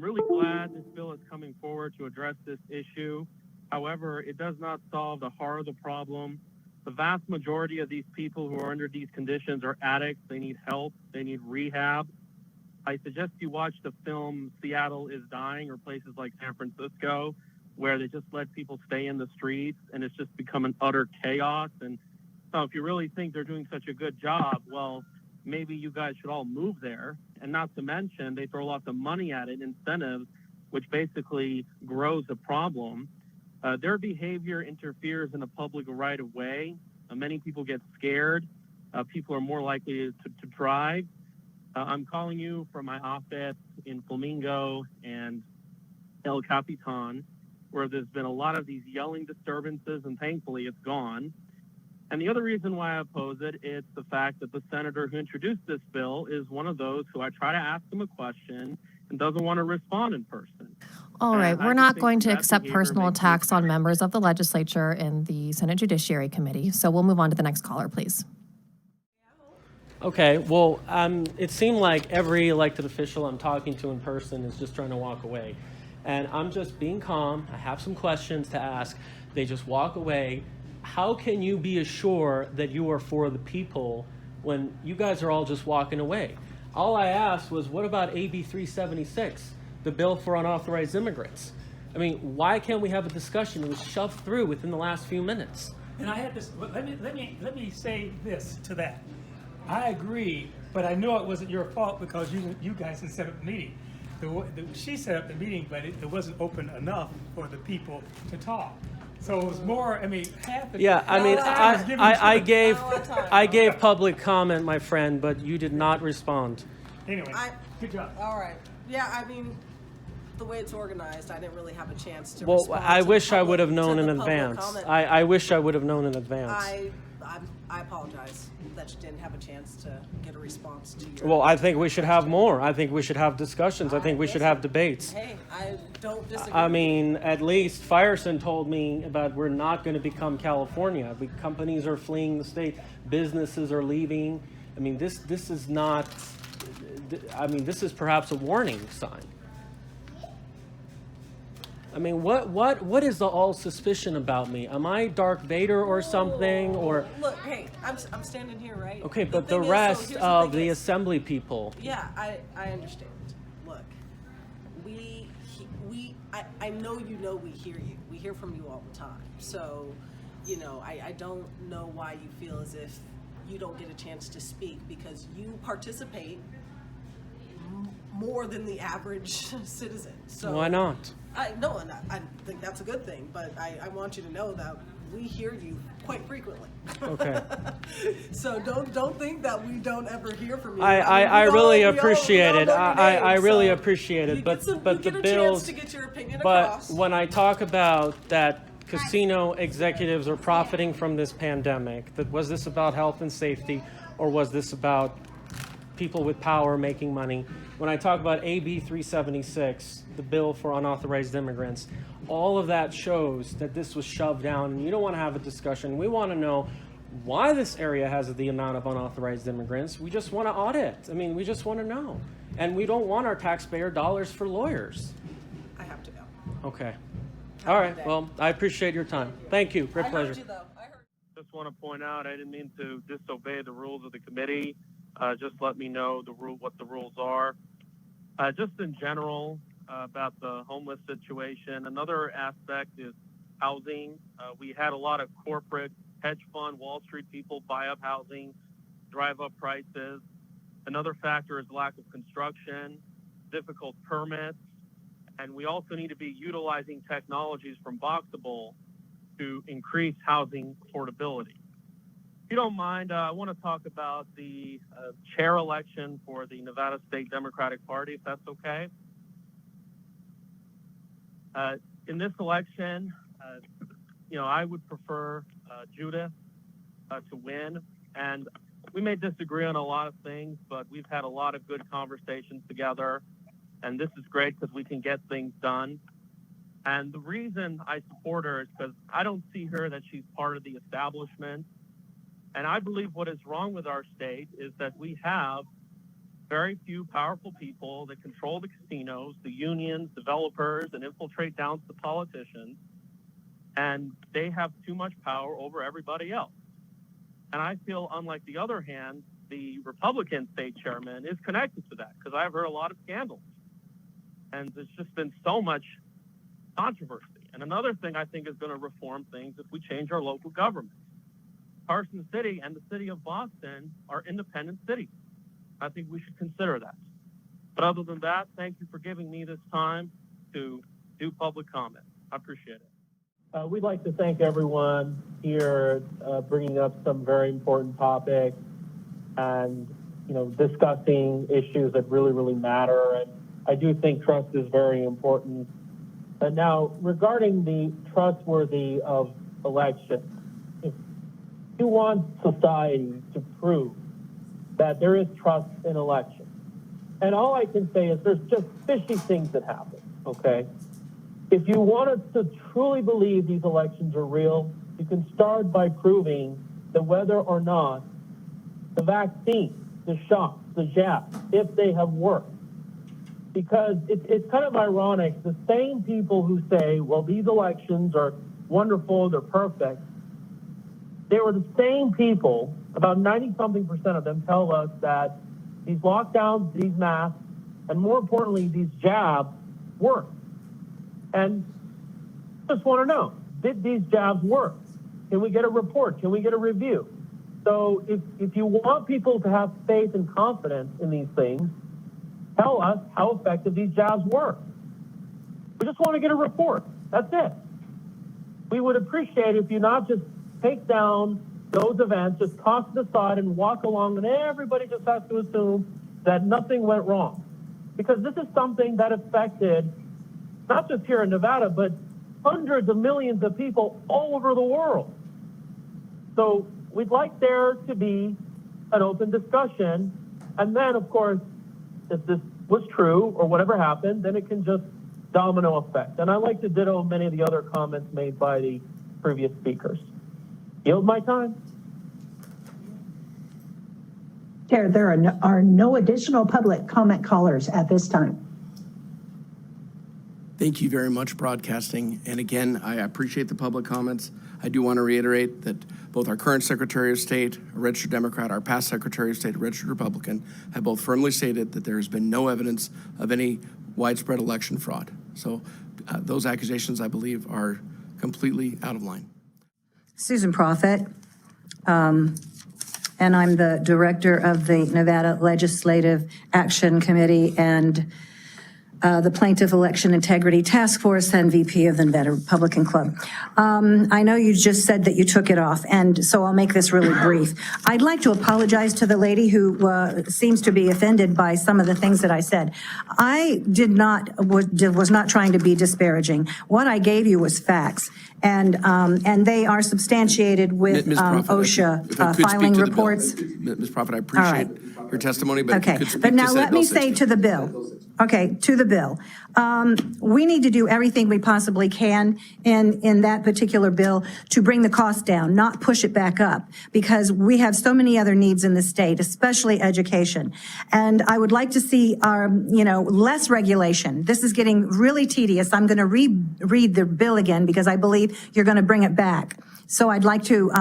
really glad this bill is coming forward to address this issue. However, it does not solve the heart of the problem. The vast majority of these people who are under these conditions are addicts. They need help. They need rehab. I suggest you watch the film Seattle is Dying, or places like San Francisco, where they just let people stay in the streets and it's just become an utter chaos. And so if you really think they're doing such a good job, well, maybe you guys should all move there. And not to mention, they throw lots of money at it, incentives, which basically grows the problem. Their behavior interferes in the public right of way. Many people get scared. People are more likely to drive. I'm calling you from my office in Flamingo and El Capitan, where there's been a lot of these yelling disturbances, and thankfully it's gone. And the other reason why I oppose it is the fact that the senator who introduced this bill is one of those who I try to ask him a question and doesn't want to respond in person. All right, we're not going to accept personal attacks on members of the legislature in the Senate Judiciary Committee, so we'll move on to the next caller, please. Okay, well, it seemed like every elected official I'm talking to in person is just trying to walk away. And I'm just being calm. I have some questions to ask. They just walk away. How can you be assured that you are for the people when you guys are all just walking away? All I asked was, what about AB 376, the bill for unauthorized immigrants? I mean, why can't we have a discussion? It was shoved through within the last few minutes. And I had this, let me say this to that. I agree, but I know it wasn't your fault because you guys had set up the meeting. She set up the meeting, but it wasn't open enough for the people to talk. So it was more, I mean, half the Yeah, I mean, I gave public comment, my friend, but you did not respond. Anyway, good job. All right. Yeah, I mean, the way it's organized, I didn't really have a chance to Well, respond I to wish the I would have public- known to in the public advance. comment. I wish I would have known in advance. I apologize that you didn't have a chance to get a response to your... Well, I think we should have more. I think we should have discussions. I think we should have debates. Hey, I don't disagree. I mean, at least Fireson told me about we're not going to become California. Companies are fleeing the state. Businesses are leaving. I mean, this is not, I mean, this is perhaps a warning sign. I mean, what is the all suspicion about me? Am I Darth Vader or something? Or Look, hey, I'm standing here, right? okay, but the thing is, rest here's of thing the is- assembly people. Yeah, I understand. Look, I know you know we hear you. We hear from you all the time. So, you know, I don't know why you feel as if you don't get a chance to speak, because you participate more than the average citizen. So Why not? I think that's a good thing, but I want you to know that we hear you quite frequently. Okay. So don't think that we don't ever hear from you. I really appreciate it. I really so appreciate it. you But get but you the get a chance bills. to get your opinion But across. when I talk about that casino executives are profiting from this pandemic, that was this about health and safety, or was this about people with power making money? When I talk about AB 376, the bill for unauthorized immigrants, all of that shows that this was shoved down, and you don't want to have a discussion. We want to know why this area has the amount of unauthorized immigrants. We just want to audit. I mean, we just want to know. And we don't want our taxpayer dollars for lawyers. I have to go. Okay. Have All a right. good day. Well, I appreciate your time. Thank you. Great I pleasure. heard you though. I heard. Just want to point out, I didn't mean to disobey the rules of the committee. Just let me know what the rules are. Just in general about the homeless situation, another aspect is housing. We had a lot of corporate hedge fund, Wall Street people buy up housing, drive up prices. Another factor is lack of construction, difficult permits, and we also need to be utilizing technologies from Boxable to increase housing affordability. If you don't mind, I want to talk about the chair election for the Nevada State Democratic Party, if that's okay. In this election, I would prefer Judith to win. And we may disagree on a lot of things, but we've had a lot of good conversations together. And this is great because we can get things done. And the reason I support her is because I don't see her that she's part of the establishment. And I believe what is wrong with our state is that we have very few powerful people that control the casinos, the unions, developers, and infiltrate down to the politicians. And they have too much power over everybody else. And I feel, unlike the other hand, the Republican state chairman is connected to that, because I've heard a lot of scandals. And there's just been so much controversy. And another thing I think is going to reform things if we change our local government. Carson City and the city of Boston are independent cities. I think we should consider that. But other than that, thank you for giving me this time to do public comment. I appreciate it. We'd like to thank everyone here bringing up some very important topics and, discussing issues that really, really matter. And I do think trust is very important. But now, regarding the trustworthy of elections, if you want society to prove that there is trust in elections, and all I can say is there's just fishy things that happen, okay? If you want us to truly believe these elections are real, you can start by proving that whether or not the vaccine, the shots, the jabs, if they have worked. Because it's kind of ironic, the same people who say, well, these elections are wonderful, they're perfect, they were the same people, about 90-something% of them tell us that these lockdowns, these masks, and more importantly, these jabs work. And just want to know, did these jabs work? Can we get a report? Can we get a review? So if you want people to have faith and confidence in these things, tell us how effective these jabs were. We just want to get a report. That's it. We would appreciate if you not just take down those events, just toss it aside and walk along, and everybody just has to assume that nothing went wrong. Because this is something that affected not just here in Nevada, but hundreds of millions of people all over the world. So we'd like there to be an open discussion. And then, of course, if this was true or whatever happened, then it can just domino effect. And I like to ditto many of the other comments made by the previous speakers. Yield my time. Chair, there are no additional public comment callers at this time. Thank you very much, Broadcasting. And again, I appreciate the public comments. I do want to reiterate that both our current Secretary of State, a registered Democrat, our past Secretary of State, a registered Republican, have both firmly stated that there has been no evidence of any widespread election fraud. So those accusations, I believe, are completely out of line. Susan Prophet, and I'm the director of the Nevada Legislative Action Committee and the Plaintiff Election Integrity Task Force and VP of the Nevada Republican Club. I know you just said that you took it off, and so I'll make this really brief. I'd like to apologize to the lady who seems to be offended by some of the things that I said. I was not trying to be disparaging. What I gave you was facts, and they are substantiated with OSHA filing reports. Ms. Prophet, I appreciate your testimony, but okay. if you could speak but now to let me say to the bill. Okay, to the bill. We need to do everything we possibly can in that particular bill to bring the cost down, not push it back up, because we have so many other needs in the state, especially education. And I would like to see our, less regulation. This is getting really tedious. I'm going to read the bill again because I believe you're going to bring it back. So I'd like to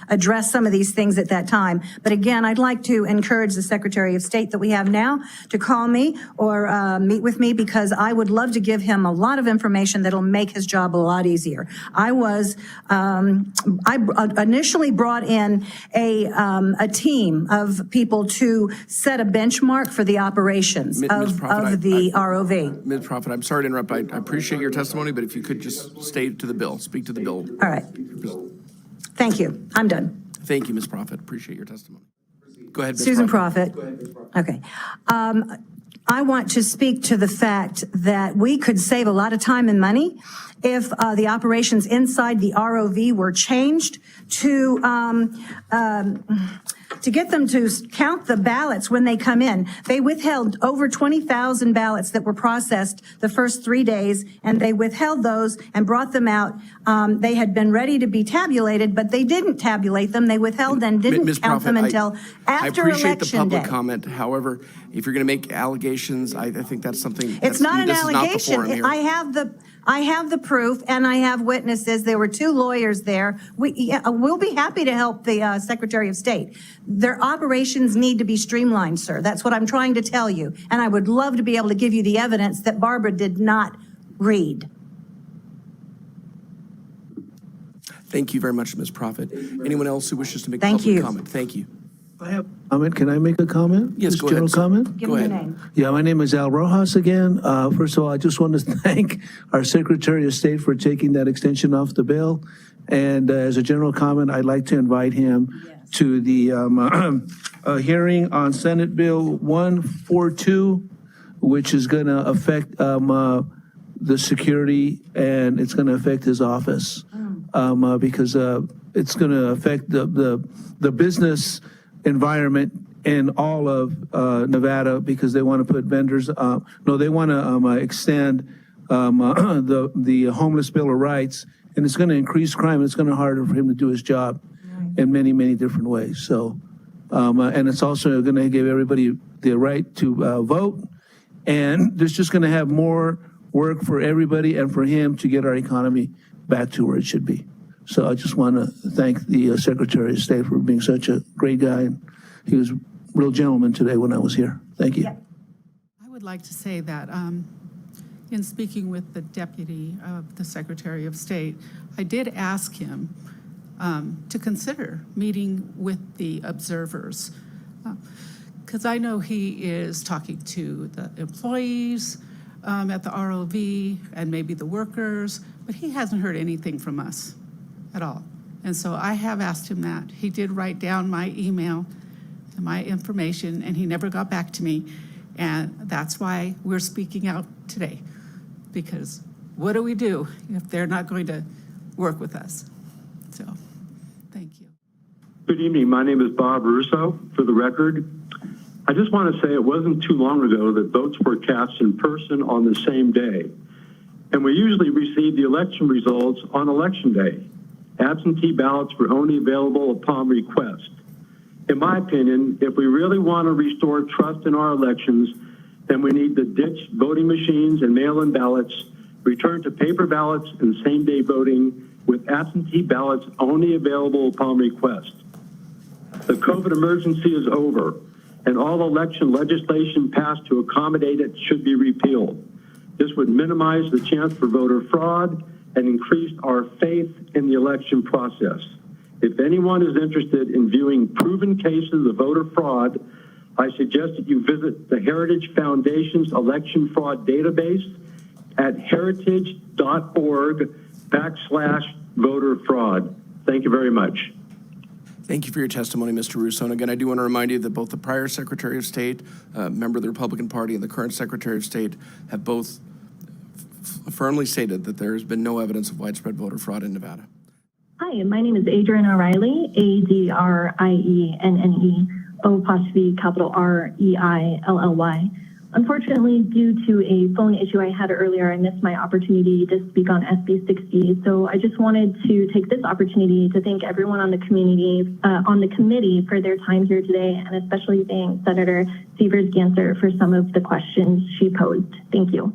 address some of these things at that time. But again, I'd like to encourage the Secretary of State that we have now to call me or meet with me, because I would love to give him a lot of information that'll make his job a lot easier. I initially brought in a team of people to set a benchmark for the operations of the ROV. Ms. Prophet, I'm sorry to interrupt. I appreciate your testimony, but if you could just stay to the bill, speak to the bill. All right. Thank you. I'm done. Thank you, Ms. Prophet. Appreciate your testimony. Go ahead, Ms. Susan Prophet. Okay. I want to speak to the fact that we could save a lot of time and money if the operations inside the ROV were changed to to get them to count the ballots when they come in. They withheld over 20,000 ballots that were processed the first 3 days, and they withheld those and brought them out. They had been ready to be tabulated, but they didn't tabulate them. They withheld and didn't Ms. count them Prophet, until after I appreciate the election public day. comment. However, if you're going to make allegations, I think that's something. It's not an this is not the allegation. forum here. I have the proof, and I have witnesses. There were 2 lawyers there. We'll be happy to help the Secretary of State. Their operations need to be streamlined, sir. That's what I'm trying to tell you. And I would love to be able to give you the evidence that Barbara did not read. Thank you very much, Ms. Prophet. Anyone else who wishes to make a Thank public you. comment? Thank you. I have a comment. Can I make a comment? Yes, Just go ahead, general sir. comment? Give Go me your ahead. name. Yeah, my name is Al Rojas again. First of all, I just want to thank our Secretary of State for taking that extension off the bill. And as a general comment, I'd like to invite him to the hearing on Senate Bill 142, which is going to affect the security, and it's going to affect his office because it's going to affect the business environment in all of Nevada, because they want to put vendors, they want to extend the homeless bill of rights, and it's going to increase crime. It's going to harder for him to do his job in many, many different ways. So, and it's also going to give everybody the right to vote, and there's just going to have more work for everybody and for him to get our economy back to where it should be. So I just want to thank the Secretary of State for being such a great guy. And he was a real gentleman today when I was here. Thank you. I would like to say that in speaking with the Deputy of the Secretary of State, I did ask him to consider meeting with the observers, because I know he is talking to the employees at the ROV and maybe the workers, but he hasn't heard anything from us at all. And so I have asked him that. He did write down my email and my information, and he never got back to me. And that's why we're speaking out today, because what do we do if they're not going to work with us? So, thank you. Good evening. My name is Bob Russo. For the record, I just want to say it wasn't too long ago that votes were cast in person on the same day. And we usually receive the election results on election day. Absentee ballots were only available upon request. In my opinion, if we really want to restore trust in our elections, then we need to ditch voting machines and mail-in ballots, return to paper ballots and same-day voting with absentee ballots only available upon request. The COVID emergency is over, and all election legislation passed to accommodate it should be repealed. This would minimize the chance for voter fraud and increase our faith in the election process. If anyone is interested in viewing proven cases of voter fraud, I suggest that you visit the Heritage Foundation's election fraud database at heritage.org/voter fraud. Thank you very much. Thank you for your testimony, Mr. Russo. And again, I do want to remind you that both the prior Secretary of State, member of the Republican Party, and the current Secretary of State have both firmly stated that there has been no evidence of widespread voter fraud in Nevada. Hi, my name is Adrienne O'Reilly, ADRIENNE_REILLY. Unfortunately, due to a phone issue I had earlier, I missed my opportunity to speak on SB 60. So I just wanted to take this opportunity to thank everyone on the committee for their time here today, and especially thank Senator Severs-Ganser for some of the questions she posed. Thank you.